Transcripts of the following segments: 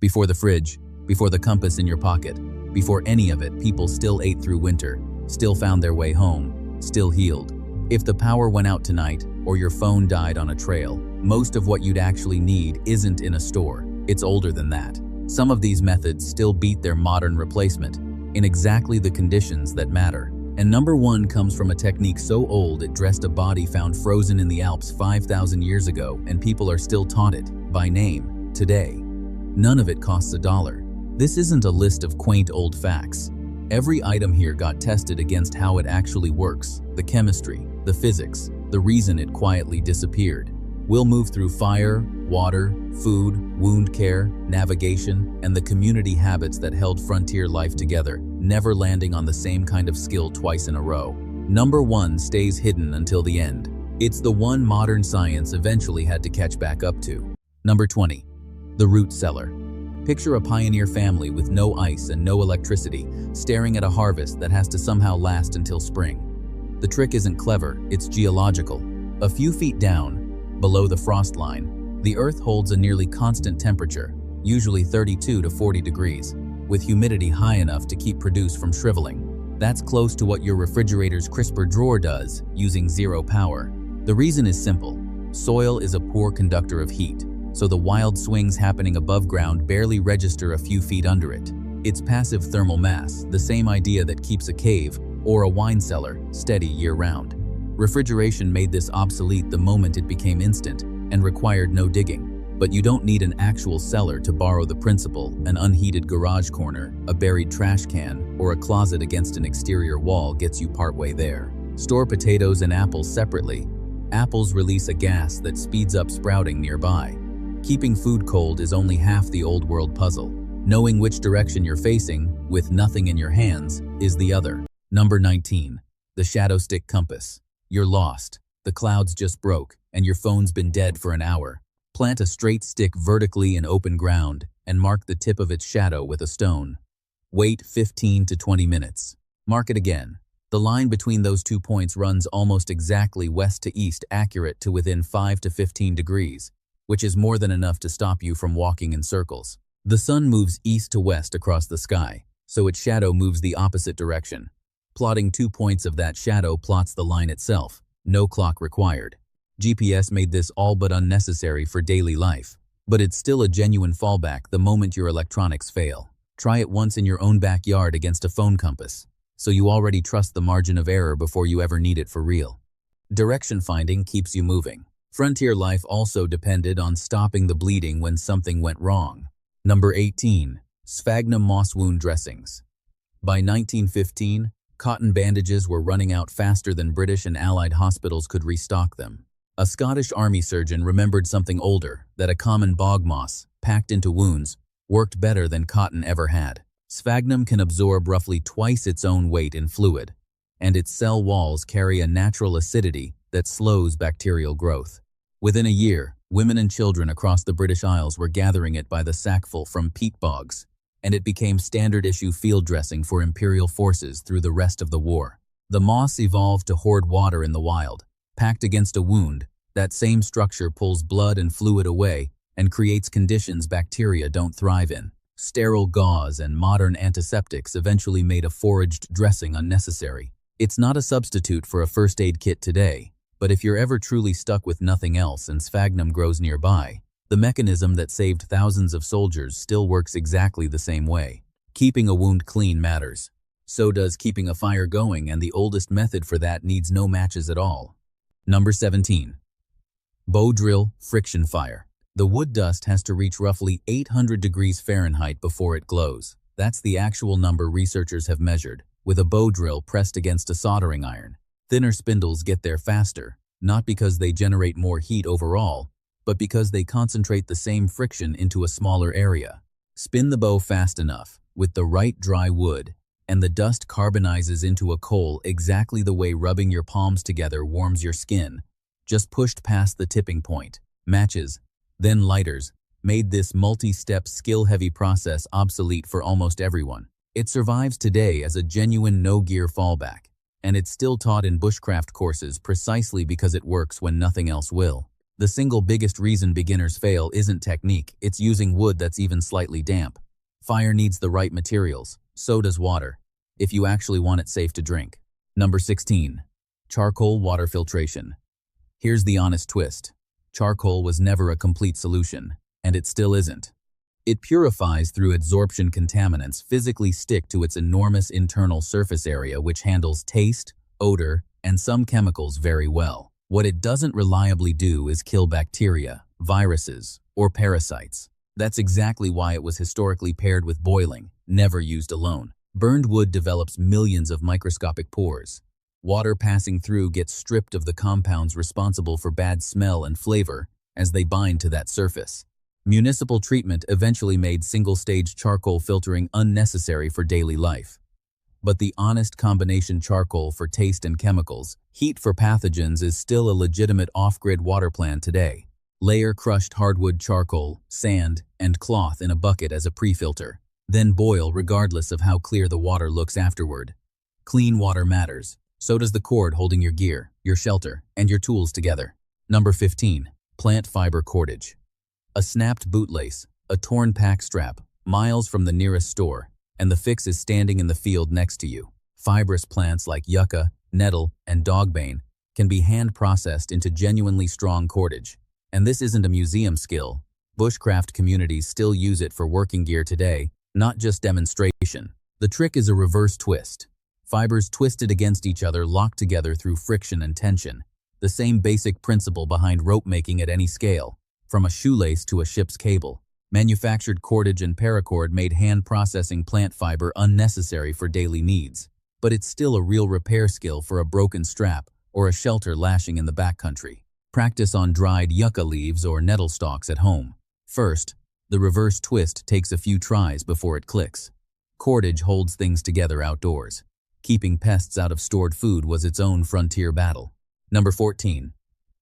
Before the fridge, before the compass in your pocket, before any of it, people still ate through winter, still found their way home, still healed. If the power went out tonight, or your phone died on a trail, most of what you'd actually need isn't in a store. It's older than that. Some of these methods still beat their modern replacement, in exactly the conditions that matter. And number one comes from a technique so old it dressed a body found frozen in the Alps 5,000 years ago, and people are still taught it, by name, today. None of it costs $1. This isn't a list of quaint old facts. Every item here got tested against how it actually works, the chemistry, the physics, the reason it quietly disappeared. We'll move through fire, water, food, wound care, navigation, and the community habits that held frontier life together, never landing on the same kind of skill twice in a row. Number one stays hidden until the end. It's the one modern science eventually had to catch back up to. Number 20. The root cellar. Picture a pioneer family with no ice and no electricity, staring at a harvest that has to somehow last until spring. The trick isn't clever, it's geological. A few feet down, below the frost line, the earth holds a nearly constant temperature, usually 32 to 40 degrees, with humidity high enough to keep produce from shriveling. That's close to what your refrigerator's crisper drawer does, using zero power. The reason is simple. Soil is a poor conductor of heat, so the wild swings happening above ground barely register a few feet under it. It's passive thermal mass, the same idea that keeps a cave, or a wine cellar, steady year-round. Refrigeration made this obsolete the moment it became instant and required no digging. But you don't need an actual cellar to borrow the principle. An unheated garage corner, a buried trash can, or a closet against an exterior wall gets you partway there. Store potatoes and apples separately. Apples release a gas that speeds up sprouting nearby. Keeping food cold is only half the old world puzzle. Knowing which direction you're facing, with nothing in your hands, is the other. Number 19. The shadow stick compass. You're lost. The clouds just broke, and your phone's been dead for an hour. Plant a straight stick vertically in open ground and mark the tip of its shadow with a stone. Wait 15 to 20 minutes. Mark it again. The line between those 2 points runs almost exactly west to east, accurate to within 5 to 15 degrees, which is more than enough to stop you from walking in circles. The sun moves east to west across the sky, so its shadow moves the opposite direction. Plotting 2 points of that shadow plots the line itself. No clock required. GPS made this all but unnecessary for daily life, but it's still a genuine fallback the moment your electronics fail. Try it once in your own backyard against a phone compass, so you already trust the margin of error before you ever need it for real. Direction finding keeps you moving. Frontier life also depended on stopping the bleeding when something went wrong. Number 18. Sphagnum moss wound dressings. By 1915, cotton bandages were running out faster than British and Allied hospitals could restock them. A Scottish army surgeon remembered something older, that a common bog moss, packed into wounds, worked better than cotton ever had. Sphagnum can absorb roughly twice its own weight in fluid, and its cell walls carry a natural acidity that slows bacterial growth. Within a year, women and children across the British Isles were gathering it by the sackful from peat bogs, and it became standard-issue field dressing for imperial forces through the rest of the war. The moss evolved to hoard water in the wild. Packed against a wound, that same structure pulls blood and fluid away and creates conditions bacteria don't thrive in. Sterile gauze and modern antiseptics eventually made a foraged dressing unnecessary. It's not a substitute for a first aid kit today, but if you're ever truly stuck with nothing else and sphagnum grows nearby, the mechanism that saved thousands of soldiers still works exactly the same way. Keeping a wound clean matters. So does keeping a fire going, and the oldest method for that needs no matches at all. Number 17. Bow drill friction fire. The wood dust has to reach roughly 800 degrees Fahrenheit before it glows. That's the actual number researchers have measured, with a bow drill pressed against a soldering iron. Thinner spindles get there faster, not because they generate more heat overall, but because they concentrate the same friction into a smaller area. Spin the bow fast enough, with the right dry wood, and the dust carbonizes into a coal exactly the way rubbing your palms together warms your skin, just pushed past the tipping point. Matches, then lighters, made this multi-step skill-heavy process obsolete for almost everyone. It survives today as a genuine no-gear fallback, and it's still taught in bushcraft courses precisely because it works when nothing else will. The single biggest reason beginners fail isn't technique, it's using wood that's even slightly damp. Fire needs the right materials, so does water, if you actually want it safe to drink. Number 16. Charcoal water filtration. Here's the honest twist. Charcoal was never a complete solution, and it still isn't. It purifies through adsorption. Contaminants physically stick to its enormous internal surface area, which handles taste, odor, and some chemicals very well. What it doesn't reliably do is kill bacteria, viruses, or parasites. That's exactly why it was historically paired with boiling, never used alone. Burned wood develops millions of microscopic pores. Water passing through gets stripped of the compounds responsible for bad smell and flavor as they bind to that surface. Municipal treatment eventually made single-stage charcoal filtering unnecessary for daily life. But the honest combination charcoal for taste and chemicals, heat for pathogens is still a legitimate off-grid water plan today. Layer crushed hardwood charcoal, sand, and cloth in a bucket as a pre-filter. Then boil regardless of how clear the water looks afterward. Clean water matters. So does the cord holding your gear, your shelter, and your tools together. Number 15. Plant fiber cordage. A snapped bootlace, a torn pack strap, miles from the nearest store, and the fix is standing in the field next to you. Fibrous plants like yucca, nettle, and dogbane can be hand-processed into genuinely strong cordage. And this isn't a museum skill. Bushcraft communities still use it for working gear today, not just demonstration. The trick is a reverse twist. Fibers twisted against each other lock together through friction and tension. The same basic principle behind rope making at any scale, from a shoelace to a ship's cable. Manufactured cordage and paracord made hand-processing plant fiber unnecessary for daily needs. But it's still a real repair skill for a broken strap or a shelter lashing in the backcountry. Practice on dried yucca leaves or nettle stalks at home. First, the reverse twist takes a few tries before it clicks. Cordage holds things together outdoors. Keeping pests out of stored food was its own frontier battle. Number 14.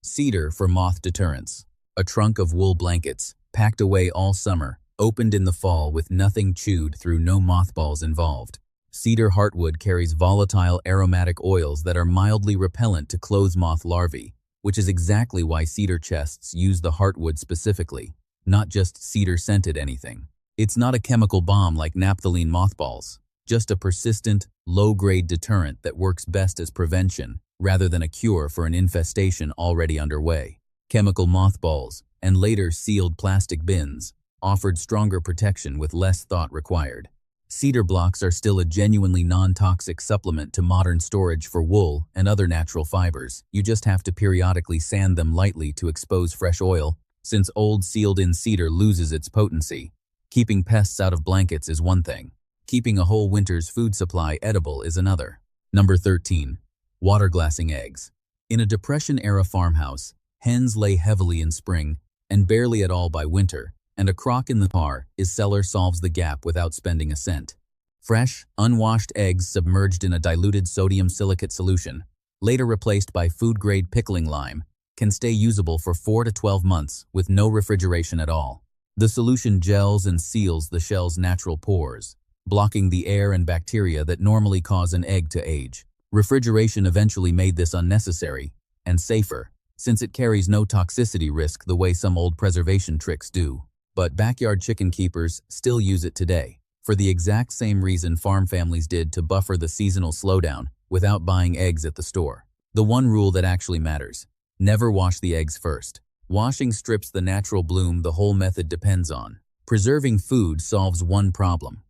Cedar for moth deterrence. A trunk of wool blankets, packed away all summer, opened in the fall with nothing chewed through, no mothballs involved. Cedar heartwood carries volatile aromatic oils that are mildly repellent to clothes moth larvae, which is exactly why cedar chests use the heartwood specifically, not just cedar-scented anything. It's not a chemical bomb like naphthalene mothballs, just a persistent, low-grade deterrent that works best as prevention rather than a cure for an infestation already underway. Chemical mothballs, and later sealed plastic bins, offered stronger protection with less thought required. Cedar blocks are still a genuinely non-toxic supplement to modern storage for wool and other natural fibers. You just have to periodically sand them lightly to expose fresh oil, since old sealed-in cedar loses its potency. Keeping pests out of blankets is one thing. Keeping a whole winter's food supply edible is another. Number 13. Water glassing eggs. In a Depression-era farmhouse, hens lay heavily in spring and barely at all by winter, and a crock in the par seller solves the gap without spending a cent. Fresh, unwashed eggs submerged in a diluted sodium silicate solution, later replaced by food-grade pickling lime, can stay usable for 4 to 12 months with no refrigeration at all. The solution gels and seals the shell's natural pores, blocking the air and bacteria that normally cause an egg to age. Refrigeration eventually made this unnecessary and safer, since it carries no toxicity risk the way some old preservation tricks do. But backyard chicken keepers still use it today, for the exact same reason farm families did to buffer the seasonal slowdown without buying eggs at the store. The one rule that actually matters: never wash the eggs first. Washing strips the natural bloom the whole method depends on. Preserving food solves one problem.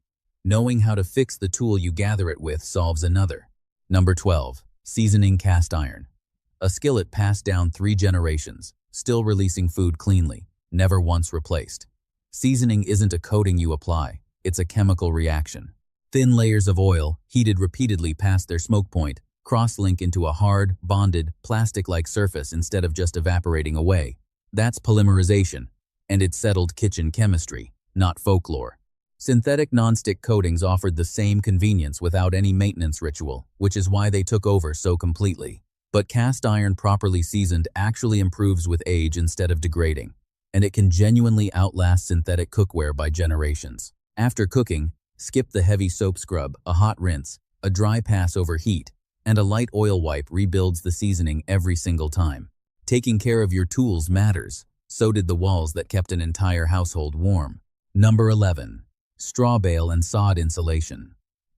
Knowing how to fix the tool you gather it with solves another. Number 12. Seasoning cast iron. A skillet passed down 3 generations, still releasing food cleanly, never once replaced. Seasoning isn't a coating you apply, it's a chemical reaction. Thin layers of oil, heated repeatedly past their smoke point, cross-link into a hard, bonded, plastic-like surface instead of just evaporating away. That's polymerization, and it's settled kitchen chemistry, not folklore. Synthetic nonstick coatings offered the same convenience without any maintenance ritual, which is why they took over so completely. But cast iron properly seasoned actually improves with age instead of degrading, and it can genuinely outlast synthetic cookware by generations. After cooking, skip the heavy soap scrub, a hot rinse, a dry pass over heat, and a light oil wipe rebuilds the seasoning every single time. Taking care of your tools matters. So did the walls that kept an entire household warm. Number 11. Straw bale and sod insulation.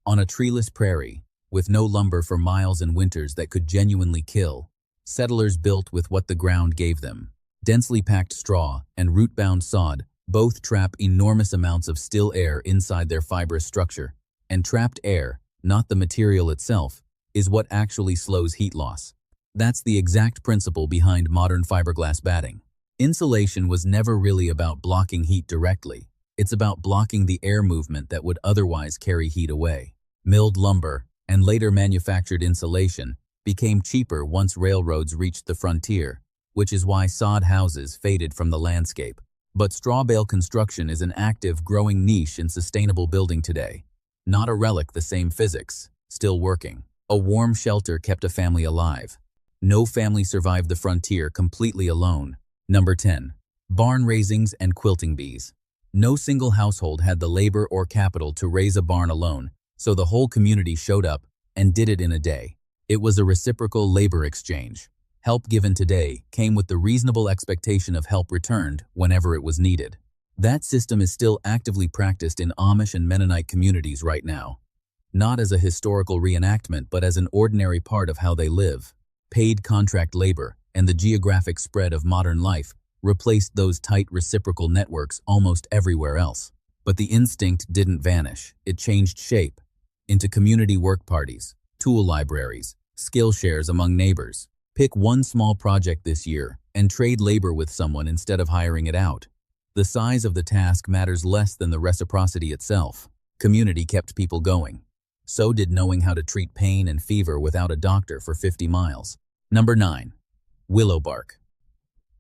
On a treeless prairie, with no lumber for miles in winters that could genuinely kill, settlers built with what the ground gave them. Densely packed straw and root-bound sod both trap enormous amounts of still air inside their fibrous structure. And trapped air, not the material itself, is what actually slows heat loss. That's the exact principle behind modern fiberglass batting. Insulation was never really about blocking heat directly. It's about blocking the air movement that would otherwise carry heat away. Milled lumber, and later manufactured insulation, became cheaper once railroads reached the frontier, which is why sod houses faded from the landscape. But straw bale construction is an active, growing niche in sustainable building today. Not a relic, the same physics, still working. A warm shelter kept a family alive. No family survived the frontier completely alone. Number 10. Barn raisings and quilting bees. No single household had the labor or capital to raise a barn alone, so the whole community showed up and did it in a day. It was a reciprocal labor exchange. Help given today came with the reasonable expectation of help returned whenever it was needed. That system is still actively practiced in Amish and Mennonite communities right now. Not as a historical reenactment, but as an ordinary part of how they live. Paid contract labor and the geographic spread of modern life replaced those tight reciprocal networks almost everywhere else. But the instinct didn't vanish. It changed shape into community work parties, tool libraries, skill shares among neighbors. Pick one small project this year and trade labor with someone instead of hiring it out. The size of the task matters less than the reciprocity itself. Community kept people going. So did knowing how to treat pain and fever without a doctor for 50 miles. Number 9. Willow bark.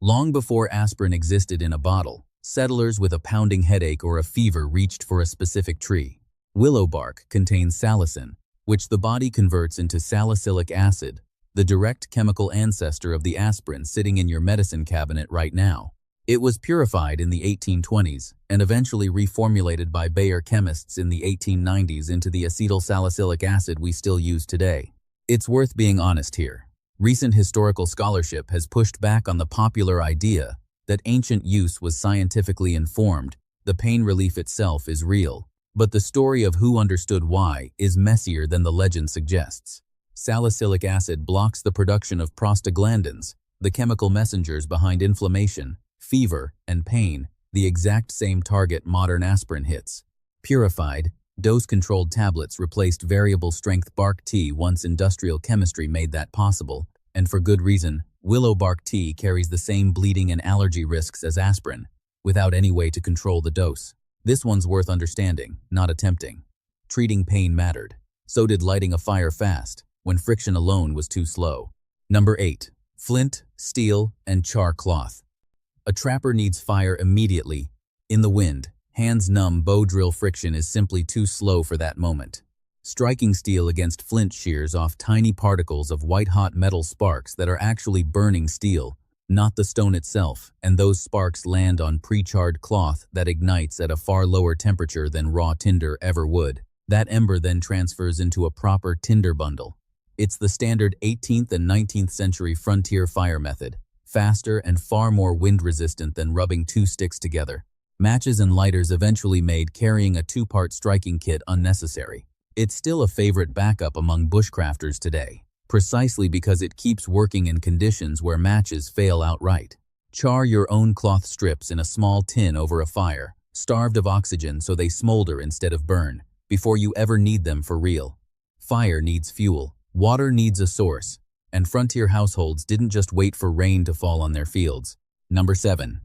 Long before aspirin existed in a bottle, settlers with a pounding headache or a fever reached for a specific tree. Willow bark contains salicin, which the body converts into salicylic acid, the direct chemical ancestor of the aspirin sitting in your medicine cabinet right now. It was purified in the 1820s and eventually reformulated by Bayer chemists in the 1890s into the acetyl salicylic acid we still use today. It's worth being honest here. Recent historical scholarship has pushed back on the popular idea that ancient use was scientifically informed. The pain relief itself is real, but the story of who understood why is messier than the legend suggests. Salicylic acid blocks the production of prostaglandins, the chemical messengers behind inflammation, fever, and pain, the exact same target modern aspirin hits. Purified, dose-controlled tablets replaced variable-strength bark tea once industrial chemistry made that possible, and for good reason. Willow bark tea carries the same bleeding and allergy risks as aspirin, without any way to control the dose. This one's worth understanding, not attempting. Treating pain mattered. So did lighting a fire fast, when friction alone was too slow. Number 8. Flint, steel, and char cloth. A trapper needs fire immediately. In the wind, hands-numb bow drill friction is simply too slow for that moment. Striking steel against flint shears off tiny particles of white-hot metal sparks that are actually burning steel, not the stone itself, and those sparks land on pre-charred cloth that ignites at a far lower temperature than raw tinder ever would. That ember then transfers into a proper tinder bundle. It's the standard 18th and 19th century frontier fire method, faster and far more wind-resistant than rubbing two sticks together. Matches and lighters eventually made carrying a two-part striking kit unnecessary. It's still a favorite backup among bushcrafters today, precisely because it keeps working in conditions where matches fail outright. Char your own cloth strips in a small tin over a fire, starved of oxygen so they smolder instead of burn, before you ever need them for real. Fire needs fuel. Water needs a source, and frontier households didn't just wait for rain to fall on their fields. Number 7.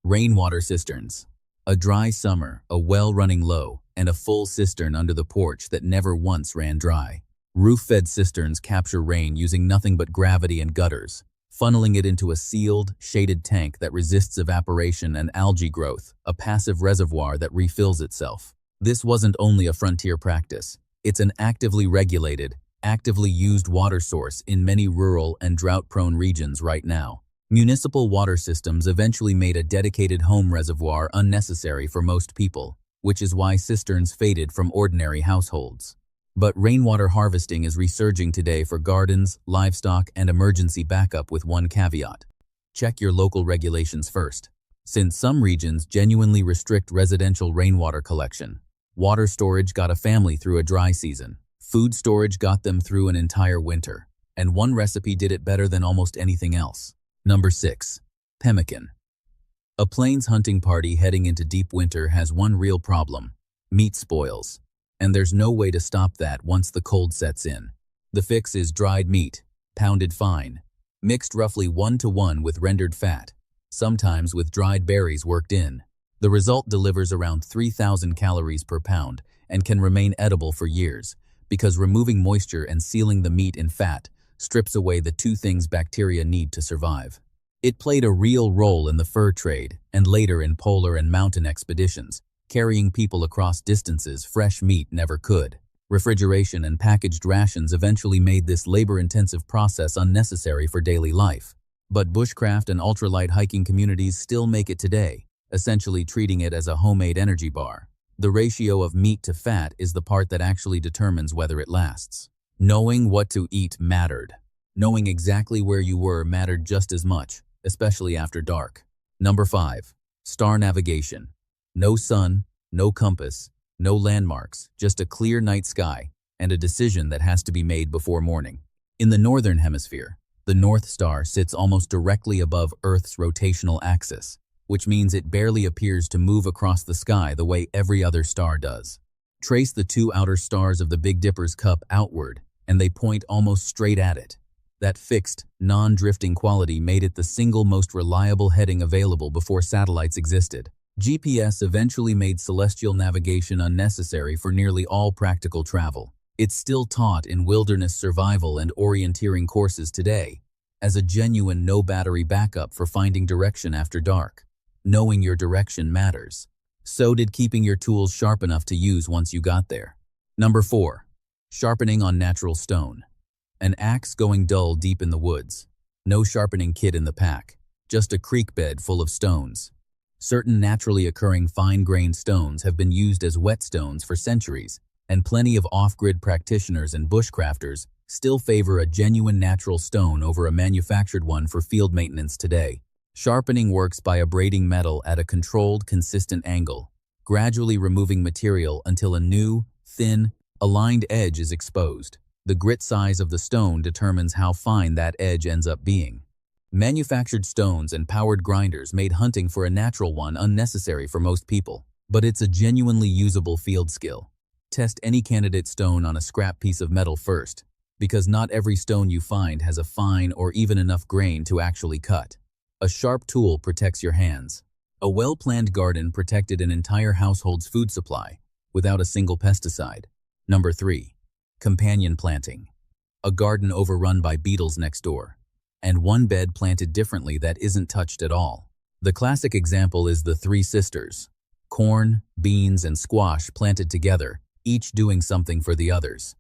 Rainwater cisterns. A dry summer, a well running low, and a full cistern under the porch that never once ran dry. Roof-fed cisterns capture rain using nothing but gravity and gutters, funneling it into a sealed, shaded tank that resists evaporation and algae growth, a passive reservoir that refills itself. This wasn't only a frontier practice. It's an actively regulated, actively used water source in many rural and drought-prone regions right now. Municipal water systems eventually made a dedicated home reservoir unnecessary for most people, which is why cisterns faded from ordinary households. But rainwater harvesting is resurging today for gardens, livestock, and emergency backup with one caveat. Check your local regulations first. Since some regions genuinely restrict residential rainwater collection, water storage got a family through a dry season. Food storage got them through an entire winter. And one recipe did it better than almost anything else. Number 6. Pemmican. A plains hunting party heading into deep winter has one real problem: meat spoils. And there's no way to stop that once the cold sets in. The fix is dried meat, pounded fine, mixed roughly 1-to-1 with rendered fat, sometimes with dried berries worked in. The result delivers around 3,000 calories per pound and can remain edible for years, because removing moisture and sealing the meat in fat strips away the two things bacteria need to survive. It played a real role in the fur trade and later in polar and mountain expeditions, carrying people across distances fresh meat never could. Refrigeration and packaged rations eventually made this labor-intensive process unnecessary for daily life. But bushcraft and ultralight hiking communities still make it today, essentially treating it as a homemade energy bar. The ratio of meat to fat is the part that actually determines whether it lasts. Knowing what to eat mattered. Knowing exactly where you were mattered just as much, especially after dark. Number 5. Star navigation. No sun, no compass, no landmarks, just a clear night sky and a decision that has to be made before morning. In the northern hemisphere, the North Star sits almost directly above Earth's rotational axis, which means it barely appears to move across the sky the way every other star does. Trace the two outer stars of the Big Dipper's cup outward, and they point almost straight at it. That fixed, non-drifting quality made it the single most reliable heading available before satellites existed. GPS eventually made celestial navigation unnecessary for nearly all practical travel. It's still taught in wilderness survival and orienteering courses today, as a genuine no-battery backup for finding direction after dark. Knowing your direction matters. So did keeping your tools sharp enough to use once you got there. Number 4. Sharpening on natural stone. An axe going dull deep in the woods. No sharpening kit in the pack, just a creek bed full of stones. Certain naturally occurring fine-grained stones have been used as whetstones for centuries, and plenty of off-grid practitioners and bushcrafters still favor a genuine natural stone over a manufactured one for field maintenance today. Sharpening works by abrading metal at a controlled, consistent angle, gradually removing material until a new, thin, aligned edge is exposed. The grit size of the stone determines how fine that edge ends up being. Manufactured stones and powered grinders made hunting for a natural one unnecessary for most people, but it's a genuinely usable field skill. Test any candidate stone on a scrap piece of metal first, because not every stone you find has a fine or even enough grain to actually cut. A sharp tool protects your hands. A well-planned garden protected an entire household's food supply without a single pesticide. Number 3. Companion planting. A garden overrun by beetles next door, and one bed planted differently that isn't touched at all. The classic example is the three sisters. Corn, beans, and squash planted together, each doing something for the others.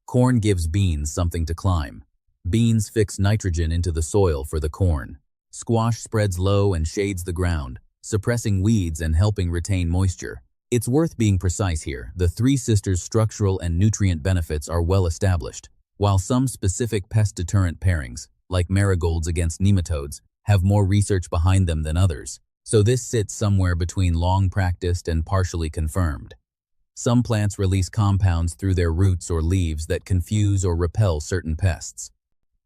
Corn gives beans something to climb. Beans fix nitrogen into the soil for the corn. Squash spreads low and shades the ground, suppressing weeds and helping retain moisture. It's worth being precise here. The three sisters' structural and nutrient benefits are well established, while some specific pest deterrent pairings, like marigolds against nematodes, have more research behind them than others. So this sits somewhere between long practiced and partially confirmed. Some plants release compounds through their roots or leaves that confuse or repel certain pests.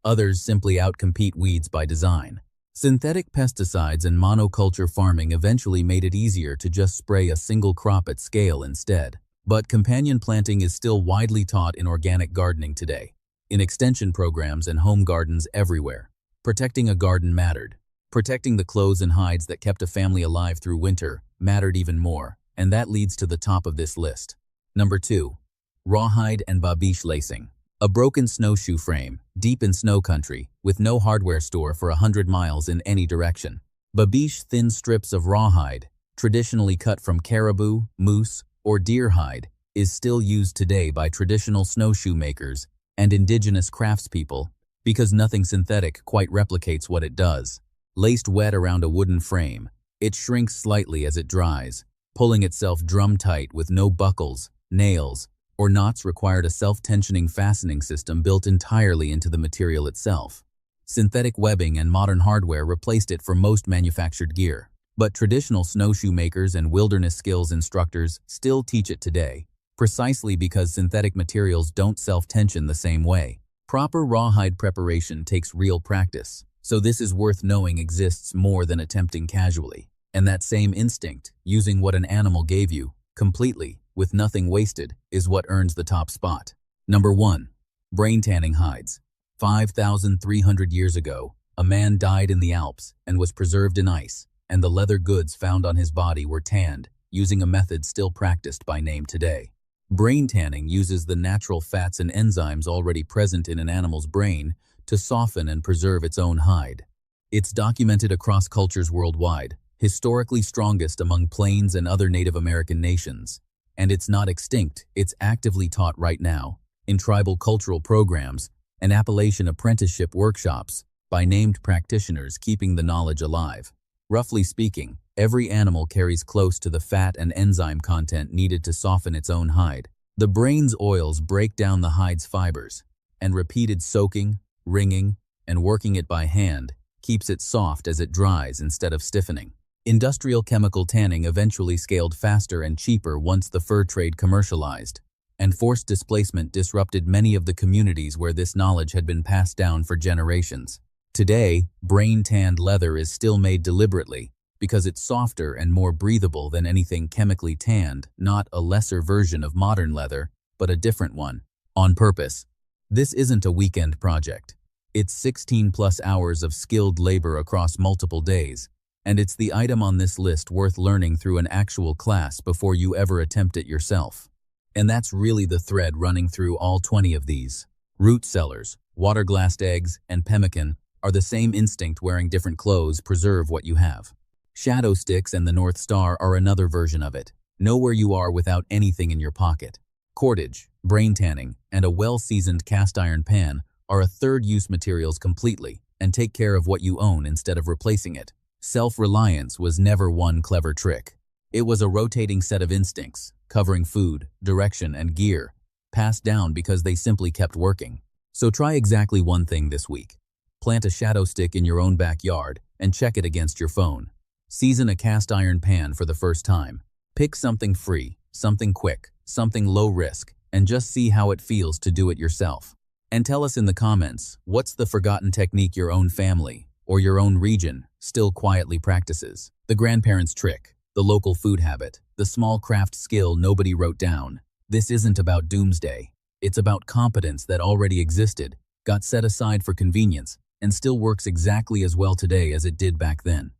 Others simply outcompete weeds by design. Synthetic pesticides and monoculture farming eventually made it easier to just spray a single crop at scale instead. But companion planting is still widely taught in organic gardening today, in extension programs and home gardens everywhere. Protecting a garden mattered. Protecting the clothes and hides that kept a family alive through winter mattered even more, and that leads to the top of this list. Number 2. Rawhide and babiche lacing. A broken snowshoe frame, deep in snow country, with no hardware store for 100 miles in any direction. Babiche thin strips of rawhide, traditionally cut from caribou, moose, or deer hide, is still used today by traditional snowshoe makers and indigenous craftspeople because nothing synthetic quite replicates what it does. Laced wet around a wooden frame, it shrinks slightly as it dries, pulling itself drum-tight with no buckles, nails, or knots required a self-tensioning fastening system built entirely into the material itself. Synthetic webbing and modern hardware replaced it for most manufactured gear. But traditional snowshoe makers and wilderness skills instructors still teach it today, precisely because synthetic materials don't self-tension the same way. Proper rawhide preparation takes real practice, so this is worth knowing exists more than attempting casually. And that same instinct, using what an animal gave you, completely, with nothing wasted, is what earns the top spot. Number 1. Brain tanning hides. 5,300 years ago, a man died in the Alps and was preserved in ice, and the leather goods found on his body were tanned, using a method still practiced by name today. Brain tanning uses the natural fats and enzymes already present in an animal's brain to soften and preserve its own hide. It's documented across cultures worldwide, historically strongest among Plains and other Native American nations. And it's not extinct, it's actively taught right now, in tribal cultural programs and Appalachian apprenticeship workshops, by named practitioners keeping the knowledge alive. Roughly speaking, every animal carries close to the fat and enzyme content needed to soften its own hide. The brain's oils break down the hide's fibers, and repeated soaking, wringing, and working it by hand keeps it soft as it dries instead of stiffening. Industrial chemical tanning eventually scaled faster and cheaper once the fur trade commercialized, and forced displacement disrupted many of the communities where this knowledge had been passed down for generations. Today, brain-tanned leather is still made deliberately because it's softer and more breathable than anything chemically tanned, not a lesser version of modern leather, but a different one, on purpose. This isn't a weekend project. It's 16+ hours of skilled labor across multiple days, and it's the item on this list worth learning through an actual class before you ever attempt it yourself. And that's really the thread running through all 20 of these. Root cellars, water-glassed eggs, and pemmican are the same instinct wearing different clothes preserve what you have. Shadow sticks and the North Star are another version of it. Know where you are without anything in your pocket. Cordage, brain tanning, and a well-seasoned cast iron pan are a third-use materials completely and take care of what you own instead of replacing it. Self-reliance was never one clever trick. It was a rotating set of instincts, covering food, direction, and gear, passed down because they simply kept working. So try exactly one thing this week. Plant a shadow stick in your own backyard and check it against your phone. Season a cast iron pan for the first time. Pick something free, something quick, something low risk, and just see how it feels to do it yourself. And tell us in the comments, what's the forgotten technique your own family or your own region still quietly practices? The grandparents' trick, the local food habit, the small craft skill nobody wrote down. This isn't about doomsday. It's about competence that already existed, got set aside for convenience, and still works exactly as well today as it did back then.